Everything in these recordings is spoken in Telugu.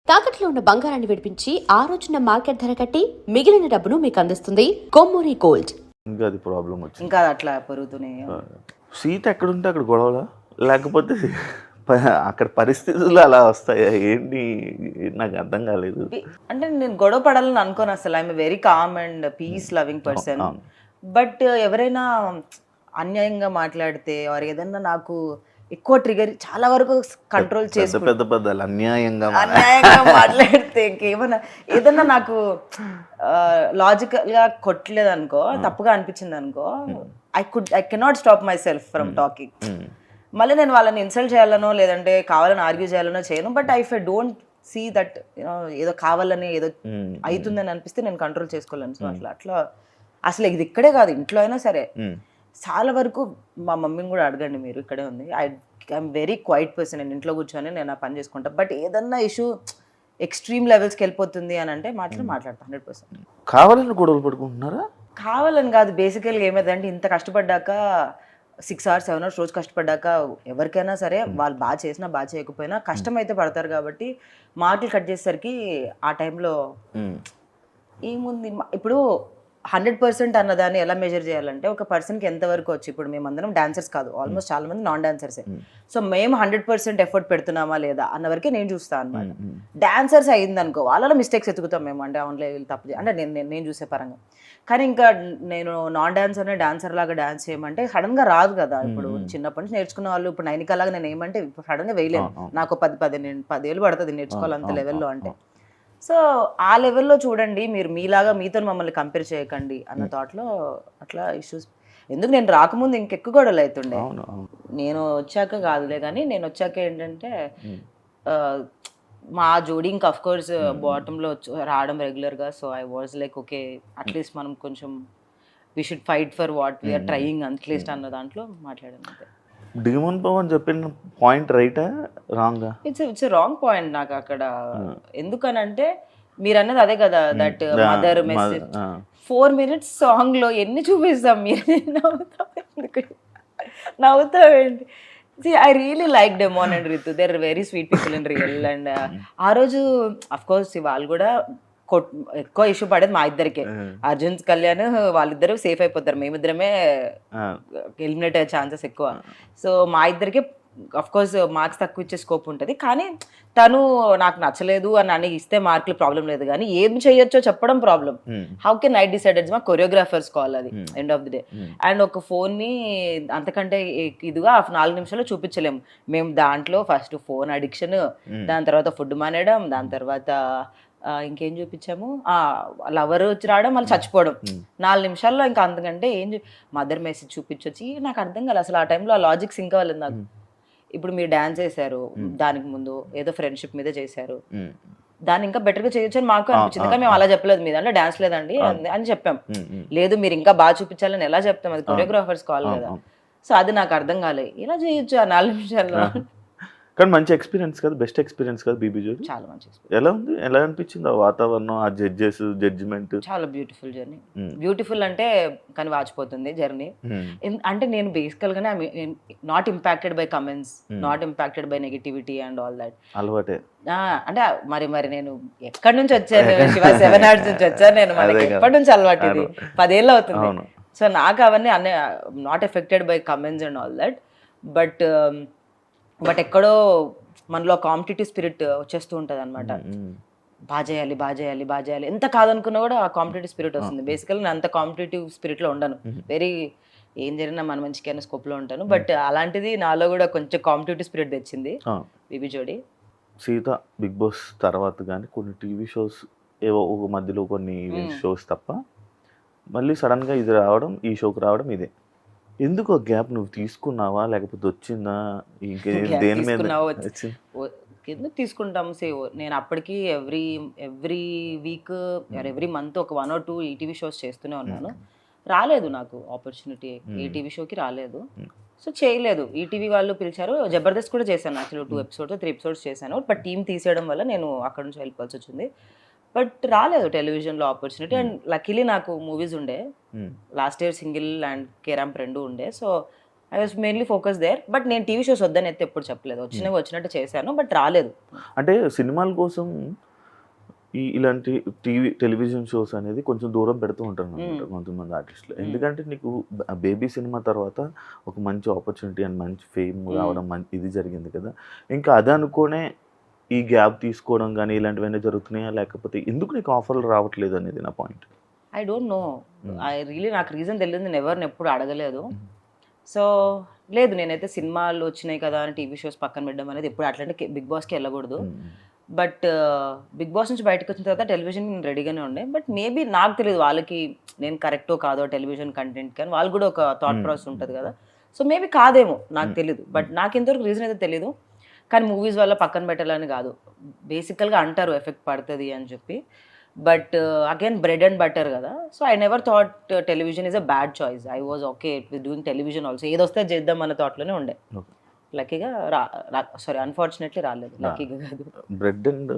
తాకట్లో ఉన్న బంగారాన్ని విడిపించి ఆ రోజున మార్కెట్ ధర కట్టి మిగిలిన డబ్బును మీకు అందిస్తుంది కొమ్మూరి గోల్డ్. ఇంకా అది ప్రాబ్లం వచ్చింది. ఇంకా అట్లా పెరుగుతూనే సీత ఎక్కడుంటే అక్కడ గొడవలా, లేకపోతే అక్కడ పరిస్థితులు అలా వస్తాయా ఏంటి, నాకు అర్థం కాలేదు. అంటే నేను గొడవ పడాలని అనుకోను అసలు. I'm very calm and peace loving person. But ఎవరైనా అన్యాయంగా మాట్లాడితే ఆర్ ఏదన్నా నాకు ఎక్కువ ట్రిగర్ చాలా వరకు కంట్రోల్ చేసి పెద్ద పెద్ద అన్యాయంగా మాట్లాడితే ఇంకేమన్నా ఏదన్నా నాకు లాజికల్ గా కొట్టలేదు అనుకో, తప్పుగా అనిపించింది అనుకో, I cannot stop my self from talking. మళ్ళీ నేను వాళ్ళని ఇన్సల్ట్ చేయాలనో లేదంటే కావాలని ఆర్గ్యూ చేయాలనో చేయను. But I don't see that ఏదో కావాలని ఏదో అవుతుందని అనిపిస్తే నేను కంట్రోల్ చేసుకోలేను. సో అట్లా అసలు ఇది ఇక్కడే కాదు, ఇంట్లో అయినా సరే చాలా వరకు మా మమ్మీని కూడా అడగండి, మీరు ఇక్కడే ఉంది. I'm very quite person. నేను ఇంట్లో కూర్చొని నేను ఆ పని చేసుకుంటా. బట్ ఏదన్నా ఇష్యూ ఎక్స్ట్రీమ్ లెవెల్స్కి వెళ్ళిపోతుంది అని అంటే మాట్లాడతా 100%. కావాలని గొడవలు పడుకుంటున్నారా? కావాలని కాదు, బేసికల్గా ఏమైందంటే ఇంత కష్టపడ్డాక 6 hours 7 hours రోజు కష్టపడ్డాక ఎవరికైనా సరే వాళ్ళు బాగా చేసినా బాగా చేయకపోయినా కష్టం అయితే పడతారు. కాబట్టి మాటలు కట్ చేసేసరికి ఆ టైంలో ఏముంది ఇప్పుడు 100% అన్నదాన్ని ఎలా మెజర్ చేయాలంటే ఒక పర్సన్కి ఎంతవరకు వచ్చి, ఇప్పుడు మేమందరం డాన్సర్స్ కాదు, ఆల్మోస్ట్ చాలా మంది నాన్ డాన్సర్సే. సో మేము 100% ఎఫర్ట్ పెడుతున్నామా లేదా అన్న వరకే నేను చూస్తాను అనమాట. డాన్సర్స్ అయిందనుకో వాళ్ళలో మిస్టేక్స్ ఎత్తుకుతాం మేము, అంటే ఆన్లైన్ వీళ్ళు తప్పు అంటే నేను చూసే పరంగా. కానీ ఇంకా నేను నాన్ డాన్సర్నే డాన్సర్ లాగా డాన్స్ చేయమంటే సడన్గా రాదు కదా. ఇప్పుడు చిన్నప్పటి నుంచి నేర్చుకున్న వాళ్ళు ఇప్పుడు నైనికాలాగా నేను ఏమంటే ఇప్పుడు సడన్గా వేయలేను. నాకు 10 ఏళ్ళు పడుతుంది నేర్చుకోవాలి అంత లెవెల్లో అంటే. సో ఆ లెవెల్లో చూడండి, మీరు మీలాగా మీతో మమ్మల్ని కంపేర్ చేయకండి అన్న థాట్లో అట్లా ఇష్యూస్. ఎందుకు నేను రాకముందు ఇంకెక్కువ గొడవలు అవుతుండే, నేను వచ్చాక కాదులే. కానీ నేను వచ్చాక ఏంటంటే మా జోడీ ఇంకా అఫ్ కోర్స్ బాటంలో రావడం రెగ్యులర్గా. So I was like okay, at least మనం కొంచెం we should fight for what we are trying at least అన్న దాంట్లో మాట్లాడాను అంతే. డిమోన్ పవన్ చెప్పిన పాయింట్ రైటా రాంగా? ఇట్స్ రాంగ్ పాయింట్ నాకు అక్కడ. ఎందుకనంటే మీరు అన్నది అదే కదా, that mother message 4 minutes song లో ఎన్ని చూపిస్తాం. మీరు నవ్వుతావేంటి? I really like Demon and Rithu. They are very sweet people in real. And ఆ రోజు అఫ్ కోర్స్ వాళ్ళు కూడా ఎక్కువ ఇష్యూ పడేది మా ఇద్దరికే. అర్జున్ కళ్యాణ్ వాళ్ళిద్దరూ సేఫ్ అయిపోతారు, మేమిద్దరమే ఎలిమినేట్ అయ్యే ఛాన్సెస్ ఎక్కువ. సో మా ఇద్దరికే అఫ్ కోర్స్ మార్క్స్ తక్కువ ఇచ్చే స్కోప్ ఉంటుంది. కానీ తను నాకు నచ్చలేదు అని ఇస్తే మార్కులు ప్రాబ్లం లేదు, కానీ ఏం చేయొచ్చో చెప్పడం problem. How can I decide? మా కొరియోగ్రాఫర్స్ కాల్ అది end of the day. And ఒక ఫోన్ని అంతకంటే ఇదిగా 4 నిమిషాల్లో చూపించలేము మేము. దాంట్లో ఫస్ట్ ఫోన్ అడిక్షన్, దాని తర్వాత ఫుడ్ మానేయడం, దాని తర్వాత ఇంకేం చూపించాము, లవర్ వచ్చి రావడం, మళ్ళీ చచ్చిపోవడం 4 నిమిషాల్లో. ఇంకా అంతకంటే ఏం మదర్ మెసేజ్ చూపించొచ్చి నాకు అర్థం కాదు అసలు. ఆ టైంలో ఆ లాజిక్ సింక్ అవ్వలేదు నాకు. ఇప్పుడు మీరు డాన్స్ చేశారు, దానికి ముందు ఏదో ఫ్రెండ్షిప్ మీద చేశారు, దాన్ని ఇంకా బెటర్గా చేయొచ్చు అని మాకు అనిపించింది. కానీ మేము అలా చెప్పలేదు, మీ దాంట్లో డాన్స్ లేదండి అని చెప్పాం. లేదు మీరు ఇంకా బాగా చూపించాలని ఎలా చెప్తాం, అది కొరియోగ్రాఫర్స్ కాల్ కదా. సో అది నాకు అర్థం కాలేదు, ఇలా చేయొచ్చు ఆ 4 నిమిషాల్లో. కానీ మంచి ఎక్స్పీరియన్స్ కదా, బెస్ట్ ఎక్స్పీరియన్స్ కదా బీబీ జోడి. చాలా మంచి ఎక్స్పీరియన్స్. ఎలా ఉంది, ఎలా అనిపించింది ఆ వాతావరణం, ఆ జడ్జెస్ జడ్జిమెంట్? చాలా బ్యూటిఫుల్ జర్నీ. బ్యూటిఫుల్ అంటే కానీ వాచిపోతుంది జర్నీ. అంటే నేను బేసికల్ గానే not impacted by comments, not impacted by negativity and all that. అలవాటే అంటే మరి నేను ఎక్కడి నుంచి వచ్చాను, శివ 7 hours నుంచి వచ్చాను నేను. మనకి ఎప్పటి నుంచి అలవాటు, ఇది 10 ఏళ్ళు అవుతుంది. సో నాకు అవన్నీ అన్నీ not affected by comments and all that. But ఎక్కడో మనలో కాంపిటేటివ్ స్పిరిట్ వచ్చేస్తూ ఉంటుంది అనమాట. బాగా చేయాలి ఎంత కాదనుకున్నా కూడా ఆ కాంపిటేటివ్ స్పిరిట్ వస్తుంది. బేసికల్లీ నేను అంత కాంపిటేటివ్ స్పిరిట్లో ఉండను, వెరీ ఏం జరిగినా మన మంచికైనా స్కోప్లో ఉంటాను. బట్ అలాంటిది నాలో కూడా కొంచెం కాంపిటేటివ్ స్పిరిట్ తెచ్చింది బీబీ జోడి. సీత బిగ్ బాస్ తర్వాత కానీ కొన్ని టీవీ షోస్ ఏవో ఒక మధ్యలో కొన్ని షోస్ తప్ప మళ్ళీ సడన్గా ఇది రావడం, ఈ షోకి రావడం ఇదే. ఎందుకు గ్యాప్ నువ్వు తీసుకున్నావా లేకపోతే వచ్చిందా? దేని మీద ఎందుకు తీసుకుంటాం? సేవ్ నేను అప్పటికి ఎవ్రీ వీక్ ఎవ్రీ మంత్ ఒక 1 or 2 ఈటీవీ షోస్ చేస్తూనే ఉన్నాను. రాలేదు నాకు ఆపర్చునిటీ, ఏ టీవీ షోకి రాలేదు. సో చేయలేదు. ఈటీవీ వాళ్ళు పిలిచారు, జబర్దస్త్ కూడా చేశాను యాక్చువల్లీ 2 episodes 3 episodes చేశాను. బట్ టీం తీసేయడం వల్ల నేను అక్కడ నుంచి వెళ్ళిపోవాల్సి వచ్చింది. బట్ రాలేదు టెలివిజన్లో ఆపర్చునిటీ. అండ్ లక్కీలీ నాకు మూవీస్ ఉండే, లాస్ట్ ఇయర్ సింగిల్ అండ్ కేరాంప్ 2 ఉండే. So I was mainly focus there. But నేను టీవీ షోస్ వద్దని అయితే ఎప్పుడు చెప్పలేదు, వచ్చినవి వచ్చినట్టు చేశాను బట్ రాలేదు. అంటే సినిమాల కోసం ఇలాంటి టెలివిజన్ షోస్ అనేది కొంచెం దూరం పెడుతూ ఉంటారు అన్నమాట కొంతమంది ఆర్టిస్టులు. ఎందుకంటే నీకు బేబీ సినిమా తర్వాత ఒక మంచి ఆపర్చునిటీ అండ్ మంచి ఫేమ్ రావడం ఇది జరిగింది కదా, ఇంకా అది అనుకోనే ఈ గ్యాప్ తీసుకోవడం కానీ ఇలాంటివన్నీ జరుగుతున్నాయా, లేకపోతే ఎందుకు నీకు ఆఫర్లు రావట్లేదు అనేది నా పాయింట్. ఐ డోంట్ నో, నాకు రీజన్ తెలియదు, నేను ఎవరిని ఎప్పుడు అడగలేదు. సో లేదు, నేనైతే సినిమాలు వచ్చినాయి కదా అని టీవీ షోస్ పక్కన పెట్టడం అనేది ఎప్పుడు, అట్లాంటి బిగ్ బాస్కి వెళ్ళకూడదు. బట్ బిగ్ బాస్ నుంచి బయటకు వచ్చిన తర్వాత టెలివిజన్ నేను రెడీగానే ఉండే. బట్ మేబీ నాకు తెలియదు వాళ్ళకి నేను కరెక్టో కాదో టెలివిజన్ కంటెంట్ కానీ, వాళ్ళు కూడా ఒక థాట్ ప్రాసెస్ ఉంటుంది కదా. సో మేబీ కాదేమో, నాకు తెలియదు. బట్ నాకు ఇంతవరకు రీజన్ అయితే తెలీదు. కానీ మూవీస్ వల్ల పక్కన పెట్టాలని కాదు, బేసికల్గా అంటారు ఎఫెక్ట్ పడుతుంది అని చెప్పి. But again bread and butter కదా. So I never thought television is a bad choice. I was okay with doing television also. ఏదొస్తే చేద్దాం అన్న థాట్లోనే ఉండే. లక్కీగా సారీ అన్ఫార్చునేట్లీ రాలేదు, లక్కీగా కాదు. బ్రెడ్ అండ్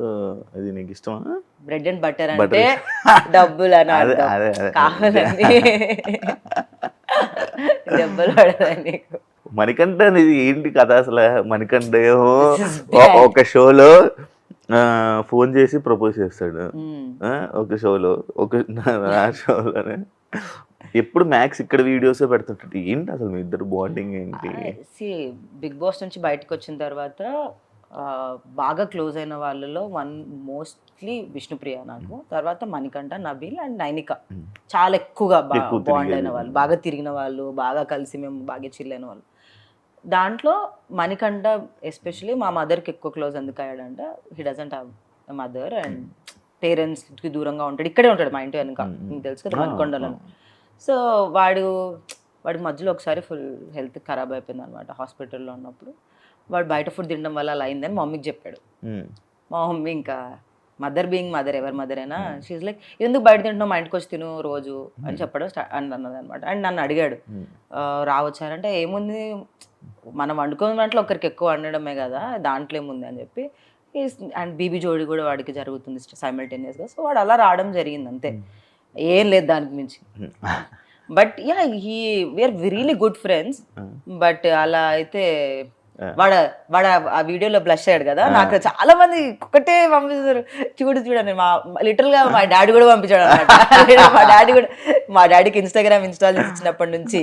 ఇది నీకు ఇష్టమా? బ్రెడ్ అండ్ బటర్ అంటే డబ్బులు అని అర్థం, కావాలని డబ్బులు పడదని నీకు. మణికంఠ అనేది ఏంటి కథ అసలు? మణికంఠ ఏమో ఒక షోలో ఫోన్ చేసి ప్రపోజ్ చేస్తాడు, ఒక షోలో షోలోనే ఎప్పుడు మ్యాక్స్ ఇక్కడ వీడియోసే పెడుతుంటాడు. ఏంటి అసలు మీ ఇద్దరు బాండింగ్ ఏంటి? బిగ్ బాస్ నుంచి బయటకు వచ్చిన తర్వాత బాగా క్లోజ్ అయిన వాళ్ళలో మోస్ట్లీ విష్ణుప్రియ నాకు, తర్వాత మణికంఠ, నబీల్ అండ్ నైనిక. చాలా ఎక్కువగా బాండ్ అయిన వాళ్ళు, బాగా తిరిగిన వాళ్ళు, బాగా కలిసి మేము బాగా చిల్ అయిన వాళ్ళు. దాంట్లో మణికంఠ ఎస్పెషలీ మా మదర్కి ఎక్కువ క్లోజ్ ఎందుకు అయ్యాడంటే, he doesn't have mother and పేరెంట్స్కి దూరంగా ఉంటాడు, ఇక్కడే ఉంటాడు మా ఇంటి వెనుక, మీకు తెలుసు కదా మణికొండలో. సో వాడి మధ్యలో ఒకసారి ఫుల్ హెల్త్ ఖరాబ్ అయిపోయింది అనమాట హాస్పిటల్లో ఉన్నప్పుడు. వాడు బయట ఫుడ్ తినడం వల్ల అలా అయిందని మా మమ్మీకి చెప్పాడు. మా మమ్మీ ఇంకా మదర్ బీయింగ్ మదర్, ఎవరి మదర్ అయినా షీజ్ లైక్, ఎందుకు బయట తింటున్నావు, మా ఇంటికి వచ్చి తిను రోజు అని చెప్పడం అన్నది అనమాట. అండ్ నన్ను అడిగాడు రావచ్చారంటే, ఏముంది మనం వండుకున్న దాంట్లో ఒకరికి ఎక్కువ వండడమే కదా, దాంట్లో ఏముంది అని చెప్పి. అండ్ బీబీ జోడి కూడా వాడికి జరుగుతుంది సైమల్టేనియస్గా. సో వాడు అలా రావడం జరిగింది అంతే, ఏం లేదు దానికి మించి. But yeah we are really good friends. But అలా అయితే వాడు ఆ వీడియోలో బ్లష్ అయ్యాడు కదా, నాకు చాలా మంది ఒకటే పంపిస్తారు, చూడని లిటరల్ గా మా డాడీ కూడా పంపించాడు అనమాట. మా డాడీకి ఇన్స్టాగ్రామ్ ఇన్స్టాల్ చేసినప్పటి నుంచి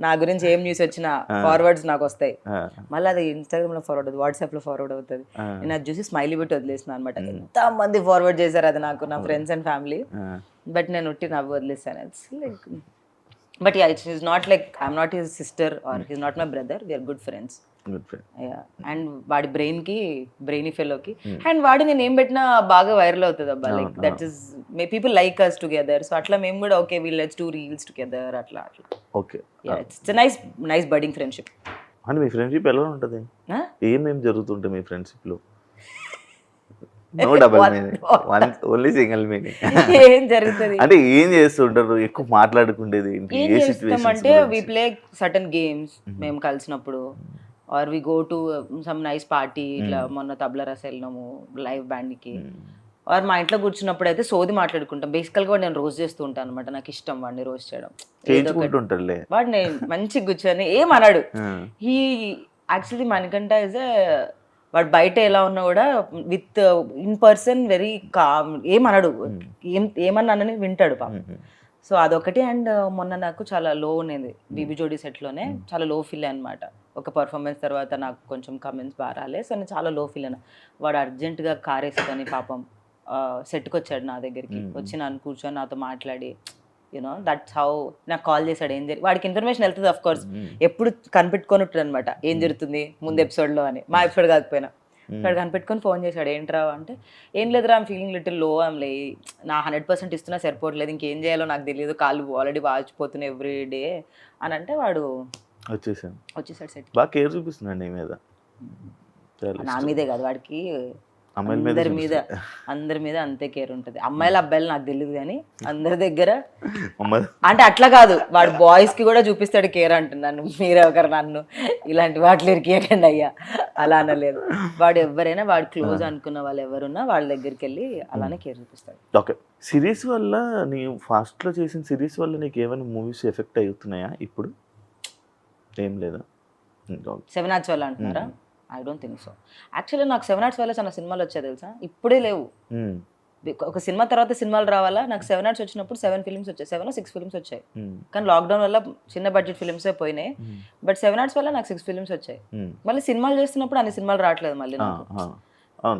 నా గురించి ఏం న్యూస్ వచ్చినా ఫార్వర్డ్స్ నాకు వస్తాయి. మళ్ళీ అది ఇన్స్టాగ్రామ్ లో ఫార్వర్డ్ అవుతుంది, వాట్సాప్ లో ఫార్వర్డ్ అవుతుంది. నేను అది చూసి స్మైలీ పెట్టి వదిలేసిన అనమాట. ఎంత మంది ఫార్వర్డ్ చేశారు అది నాకు, నా ఫ్రెండ్స్ అండ్ ఫ్యామిలీ. బట్ నేను ఉట్టి నవ్వు వదిలేసాను. It's like, but yeah it's not like I'm not his sister or his not my brother, we're good friends. And వాడి బ్రెయినీ ఫెలోకి, అండ్ వాడి నేను ఏం పెట్టినా బాగా వైరల్ అవుతుంది అబ్బా. Like that is people like us together. So అట్లా మేము కూడా okay will let's do reels together అట్లా. Okay, it's nice budding friendship. అంటే మీ ఫ్రెండ్షిప్ ఎలా ఉంటుంది? ఏమేమి జరుగుతుంటాయి మీ ఫ్రెండ్షిప్ లో? No double meaning, only single meaning. ఏం జరుగుతుంది అంటే ఏం చేస్తుంటారు, ఎక్కువ మాట్లాడుకుంటేది ఏంటి? ఏం చేస్తాం అంటే వి ప్లే సర్టన్ గేమ్స్ మేము కలిసినప్పుడు, or we go to some nice party. ఇట్లా మొన్న తబలా రస వెళ్ళినాము లైవ్ బ్యాండ్కి. ఆర్ మా ఇంట్లో కూర్చున్నప్పుడు అయితే సోది మాట్లాడుకుంటాం. బేసికల్గా నేను రోజు చేస్తూ ఉంటాను అనమాట, నాకు ఇష్టం వాడిని రోజు చేయడం. వాడిని మంచిగా కూర్చొని ఏమన్నాడు. ఈ యాక్చువల్లీ మణికంఠ ఇస్ వాడు బయట ఎలా ఉన్నా కూడా with in person very calm, ఏమన్నాడు, ఏమన్నానని వింటాడు పాపం. సో అదొకటి. అండ్ మొన్న నాకు చాలా లో ఉండేది బీబీ జోడీ సెట్లోనే, చాలా లో ఫీల్ అనమాట. ఒక పర్ఫార్మెన్స్ తర్వాత నాకు కొంచెం కమెంట్స్ బాగా రాలే. సో నేను చాలా లో ఫీల్ అయినా. వాడు అర్జెంటుగా కార్ వేసుకొని పాపం సెట్కి వచ్చాడు నా దగ్గరికి, వచ్చి నన్ను కూర్చొని నాతో మాట్లాడి, యూనో దట్స్ హౌ నాకు కాల్ చేశాడు. ఏం జరిగి వాడికి ఇన్ఫర్మేషన్ వెళ్తుంది అఫ్ కోర్స్, ఎప్పుడు కనిపెట్టుకొని ఉంటుంది అనమాట ఏం జరుగుతుంది ముందు ఎపిసోడ్లో అని. మా ఎపిసోడ్ కాకపోయినా వాడు కనిపెట్టుకొని ఫోన్ చేశాడు, ఏంట్రా అంటే, ఏం లేదురా ఐమ్ ఫీలింగ్ లిటిల్ లో, ఐమ్ లే, నా 100% ఇస్తున్నా సరిపోవట్లేదు, ఇంకేం చేయాలో నాకు తెలియదు, కాళ్ళు ఆల్రెడీ వాచిపోతున్నాయి ఎవ్రీ డే అని అంటే వాడు వచ్చేసాడు సెట్. బాగా కేర్ చూపిస్తున్నాడు మీద, నా మీదే కాదు వాడికి, అందరి మీద అంతే కేర్ ఉంటుంది. అమ్మాయిలు అబ్బాయిలు నాకు తెలియదు కానీ అందరి దగ్గర అంటే అట్లా కాదు, వాడు బాయ్స్ కి కూడా చూపిస్తాడు కేర్ అంటున్నాను. మీరే ఒకరు నన్ను ఇలాంటి వాటిలో ఇరికేయకండి అయ్యా, అలా అనలేదు. వాడు ఎవరైనా వాడు క్లోజ్ అనుకున్న వాళ్ళు ఎవరున్నా వాళ్ళ దగ్గరికి వెళ్ళి అలానే కేర్ చూపిస్తాడు. ఓకే, సిరీస్ వల్ల నీ ఫాస్ట్ లో చేసిన సిరీస్ వల్ల నీకు ఏమైనా మూవీస్ ఎఫెక్ట్ అవుతున్నాయా ఇప్పుడు? ఏం లేదా? సెవెన్ ఆర్ట్స్ వల్ల అంటున్నారా? I don't think so. Actually నాకు సెవెన్ ఆర్ట్స్ వల్ల చాలా సినిమాలు వచ్చాయి తెలుసా, ఇప్పుడే లేవు. ఒక సినిమా తర్వాత సినిమాలు రావాలా, నాకు సెవెన్ ఆర్ట్స్ వచ్చినప్పుడు 7 ఫిల్మ్స్ వచ్చాయి, 7 or 6 ఫిల్మ్స్ వచ్చాయి. కానీ లాక్డౌన్ వల్ల చిన్న బడ్జెట్ ఫిల్మ్సే పోయినాయి. బట్ సెవెన్ ఆర్ట్స్ వల్ల నాకు 6 ఫిల్మ్స్ వచ్చాయి. మళ్ళీ సినిమాలు చేస్తున్నప్పుడు అన్ని సినిమాలు రావట్లేదు మళ్ళీ నాకు.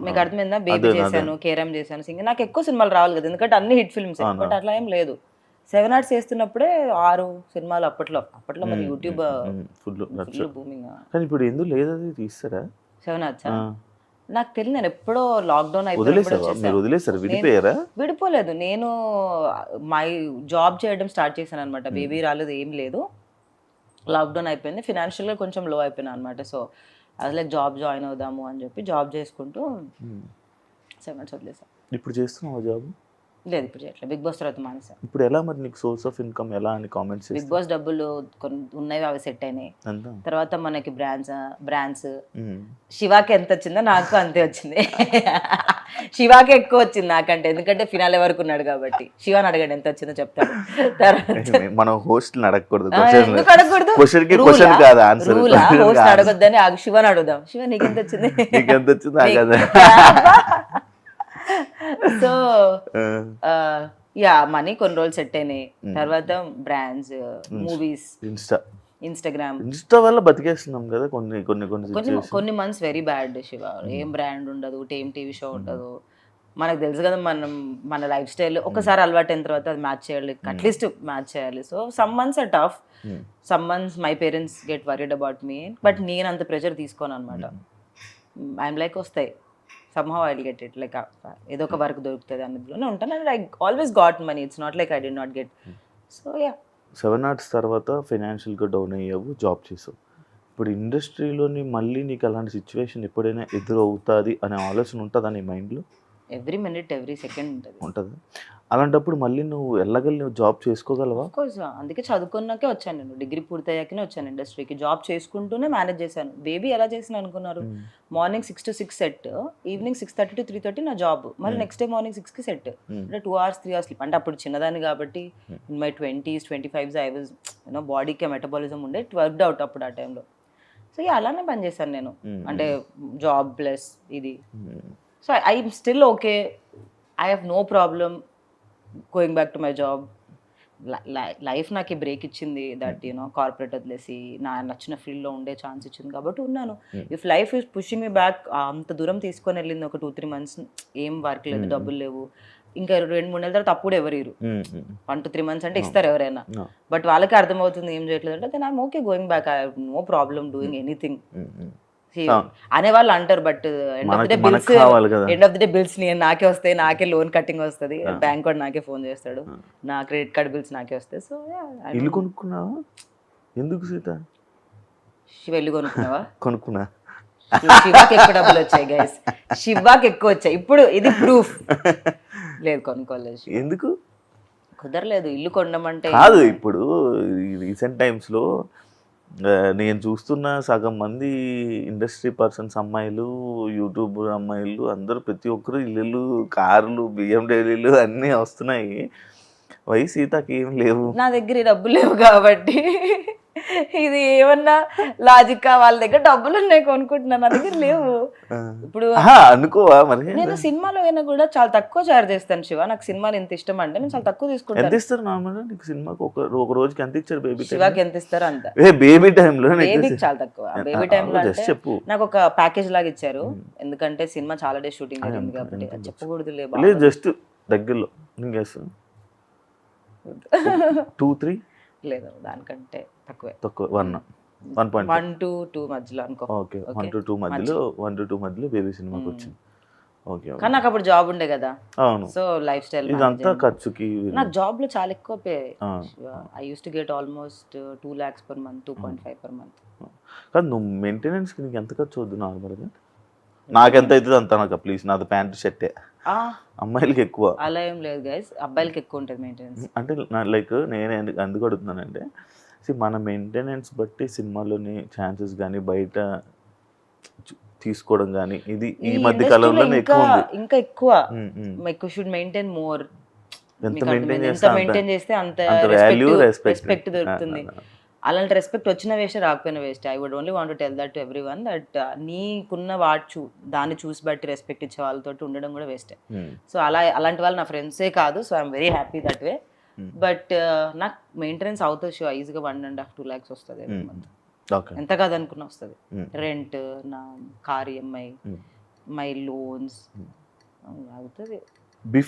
మీకు అర్థమైందా? బేబీ చేశాను, కేరమ్ చేశాను, సింగర్. నాకు ఎక్కువ సినిమాలు రావాలి కదా, ఎందుకంటే అన్ని హిట్ ఫిల్మ్స్. బట్ అట్లా ఏం లేదు. సెవెన్ ఆర్ట్స్ చేస్తున్నప్పుడే 6 సినిమాలు అప్పట్లో మరి యూట్యూబ్ ఫుల్ బూమింగ్. కానీ ఇప్పుడు ఎందుకు లేదు, అది తీస్తారా సెవెన్ ఆర్ట్స్? నాకు తెలియదు, నేను ఎప్పుడో లాక్డౌన్ అయిపోయి విడిపోలేదు. నేను మై జాబ్ చేయడం స్టార్ట్ చేశాను అనమాట. బేబీ రాలేదు, ఏం లేదు, లాక్డౌన్ అయిపోయింది. ఫినాన్షియల్గా కొంచెం లో అయిపోయినా అనమాట. సో అసలు జాబ్ జాయిన్ అవుదాము అని చెప్పి జాబ్ చేసుకుంటూ 7 months వదిలేసాను. ఇప్పుడు చేస్తున్నావా జాబ్? లేదు, ఇప్పుడు చేయట్లేదు. బిగ్ బాస్ తర్వాత మానేసాను. ఇప్పుడు ఎలా మరి నీకు సోర్స్ ఆఫ్ ఇన్కమ్ ఎలా అని కామెంట్స్? బిగ్ బాస్ డబ్బులు కొన్ని ఉన్నాయి, అవి సెట్ అయినాయి. తర్వాత మనకి బ్రాండ్స్ శివాకి ఎంత వచ్చిందో నాకు అంతే వచ్చింది. శివాకి ఎక్కువ వచ్చింది నాకంటే, ఎందుకంటే ఫినాలే వరకు ఉన్నాడు కాబట్టి. శివాని అడగండి ఎంత వచ్చిందో చెప్తాడు. తర్వాత మనం హోస్ట్ అడగకూడదు, హోస్ట్ అడగొద్దని శివాని అడుగుదాం. శివ నీకెంత వచ్చింది? సో యా, మనీ కొన్ని రోజులు సెట్ అయినాయి. తర్వాత బ్రాండ్స్, మూవీస్, ఇన్స్టాగ్రామ్ వల్ల బతికేస్తున్నాం కదా. కొన్ని మంత్స్ వెరీ బ్యాడ్ శివ. ఏం బ్రాండ్ ఉండదు, ఏం టీవీ షో ఉండదు. మనకు తెలుసు కదా, మన లైఫ్ స్టైల్ ఒకసారి అలవాటు అయిన తర్వాత అది మ్యాచ్ చేయాలి, అట్లీస్ట్ మ్యాచ్ చేయాలి. So some months or tough, some months my parents get worried about me. But నేను అంత ప్రెషర్ తీసుకోను అనమాట. ఐఎమ్ లైక్ వస్తాయి, somehow I'll get it, like ఏదో ఒక వర్క్ దొరుకుతుంది అన్నదిలోనే ఉంటాను. And I always got money, it's not like I did not get. So yeah, 7 arts తర్వాత ఫైనాన్షియల్గా డౌన్ అయ్యావు, జాబ్ చేసావు. ఇప్పుడు ఇండస్ట్రీలోని మళ్ళీ నీకు అలాంటి సిచ్యువేషన్ ఎప్పుడైనా ఎదురవుతుంది అనే ఆలోచన ఉంటుందా నీ మైండ్లో? ఎవ్రీ మినిట్ ఎవ్రీ సెకండ్ ఉంటుంది. అలాంటప్పుడు మళ్ళీ నువ్వు నువ్వు జాబ్ చేసుకోగలవా? కోర్స్, అందుకే చదువుకున్నాకే వచ్చాను నేను. డిగ్రీ పూర్తయ్యాకనే వచ్చాను ఇండస్ట్రీకి. జాబ్ చేసుకుంటూనే మేనేజ్ చేశాను. బేబీ ఎలా చేసిన అనుకున్నారు? Morning 6 to 6 set, evening 6:30 to 3:30 నా జాబ్, మళ్ళీ నెక్స్ట్ డే మార్నింగ్ 6కి సెట్. అంటే 2 hours 3 hours స్లీప్. అంటే అప్పుడు చిన్నదాన్ని కాబట్టి in my 20s 25s I was బాడీకి మెటబాలిజం ఉండే, ఇట్ వర్క్డ్ అవుట్ అప్పుడు ఆ టైంలో. సో అలానే పని చేశాను నేను, అంటే జాబ్ ప్లస్ ఇది. So I'm still okay, I have no problem going back to my job. Life నాకు ఈ బ్రేక్ ఇచ్చింది, దట్ కార్పొరేట్ వదిలేసి నా నచ్చిన ఫీల్డ్లో ఉండే ఛాన్స్ ఇచ్చింది కాబట్టి ఉన్నాను. If life is pushing me back, అంత దూరం తీసుకొని వెళ్ళింది ఒక 2-3 months, ఏం వర్క్ లేదు, డబ్బులు లేవు, ఇంకా 2-3 నెలల తర్వాత అప్పుడు ఎవరు 1 to 3 months అంటే ఇస్తారు ఎవరైనా. బట్ వాళ్ళకి అర్థమవుతుంది ఏం చేయట్లేదు అంటే, then I'm okay going back, I have no problem doing anything అనే వాళ్ళు అంటారు. But end of the day bills నాకే వస్తాయి, నాకే లోన్ కట్టింగ్ వస్తుంది, బ్యాంక్ కూడా నాకే ఫోన్ చేస్తాడు, నా క్రెడిట్ కార్డ్ బిల్స్ నాకే వస్తాయి. సో ఇల్లు కొనుక్కున్నావా? ఎందుకు సీత? ఇల్లు కొనుక్కున్నావా? కొనుక్కున్నా. శివాకి ఎక్కువ డబ్బులు వచ్చాయి గైస్, శివాకి ఎక్కువ వచ్చాయి. ఇప్పుడు ఇది ప్రూఫ్. లేదు, కొనుక్కోలేదు. ఎందుకు కుదరలేదు ఇల్లు కొనమంటే. కాదు, ఇప్పుడు రీసెంట్ టైమ్స్లో నేను చూస్తున్న సగం మంది ఇండస్ట్రీ పర్సన్స్ అమ్మాయిలు, యూట్యూబ్ అమ్మాయిలు అందరూ ప్రతి ఒక్కరు ఇల్లు, కార్లు, BMW అన్నీ వస్తున్నాయి. సీతకి ఏం లేవు. నా దగ్గర డబ్బులు లేవు కాబట్టి ఇది ఏమన్నా లాజిక్? వాళ్ళ దగ్గర డబ్బులు ఉన్నాయి కొనుక్కుంటున్నా, నా దగ్గర లేవు. ఇప్పుడు అనుకోవా మరి? నేను సినిమాలో అయినా కూడా చాలా తక్కువ చార్జ్ చేస్తాను శివ. నాకు సినిమాలు ఎంత ఇష్టం అంటే నేను చాలా తక్కువ తీసుకుంటాను. ఎంత ఇస్తారు నార్మల్గా నీకు సినిమాకి? ఒక రోజుకి ఎంత ఇచ్చారు బేబీ? శివాకి ఎంత ఇస్తారు అంత. బేబీ టైంలో? బేబీకి చాలా తక్కువ. బేబీ టైంలో చెప్పు. నాకు ఒక ప్యాకేజ్ లాగా ఇచ్చారు, ఎందుకంటే సినిమా చాలా డేస్ షూటింగ్ జరిగింది కాబట్టి. చెప్పకూడదు లేదు, జస్ట్ దగ్గరలో 2-3 లేదు, దానికంటే తక్కువ 1 to 2 మధ్యలో అనుకో. ఓకే, 1 to 2 మధ్యలో బేబీ సినిమాకి వచ్చింది. ఓకే, కానీ నాకు అప్పుడు జాబ్ ఉండే కదా. అవును. సో లైఫ్ స్టైల్ ఇదంతా ఖర్చుకి. నాకు జాబ్ లో చాలా ఎక్కువ pay. I use to get almost 2 lakhs per month, 2.5 per month. కానీ నువ్వు మెయింటెనెన్స్ కి నీకు ఎంత ఖర్చు అవుతుంది నార్మల్గా? నాకెంత అవుతుంది అంత నాకు ప్లీజ్. నాది ప్యాంటు షర్టే. అమ్మాయిలకి ఎక్కువ అలా ఏం లేదు గైస్, అబ్బాయిలకి ఎక్కువ ఉంటుంది మెయింటెనెన్స్. అంటే లైక్ నేను ఎందుకు అడుగుతున్నానంటే, మన మెయింటెనెన్స్ బట్టి సినిమాలోని ఛాన్సెస్ కానీ బయట తీసుకోవడం కానీ ఇది ఈ మధ్య కాలంలో ఇంకా ఎక్కువ షుడ్ మెయింటైన్ మోర్. ఎంత మెయింటైన్ చేస్తే అంత రెస్పెక్ట్ దొరుకుతుంది. అలాంటి రెస్పెక్ట్ వచ్చిన వేస్ట్ రాకపోయిన waste. I would only want to tell that to everyone that నీకున్న దాన్ని చూసి బట్టి రెస్పెక్ట్ ఇచ్చే వాళ్ళతో ఉండడం కూడా వేస్టే. సో అలాంటి వాళ్ళు నా ఫ్రెండ్సే కాదు. So I'm very happy that way. But నాకు మెయింటెనెన్స్ అవుతుంది షో ఈజీగా 1.5-2 lakhs వస్తుంది every month. ఓకే. ఎంత కాదనుకున్నా వస్తుంది. రెంట్, నా కార్ EMI, మై లోన్స్ అవుతుంది.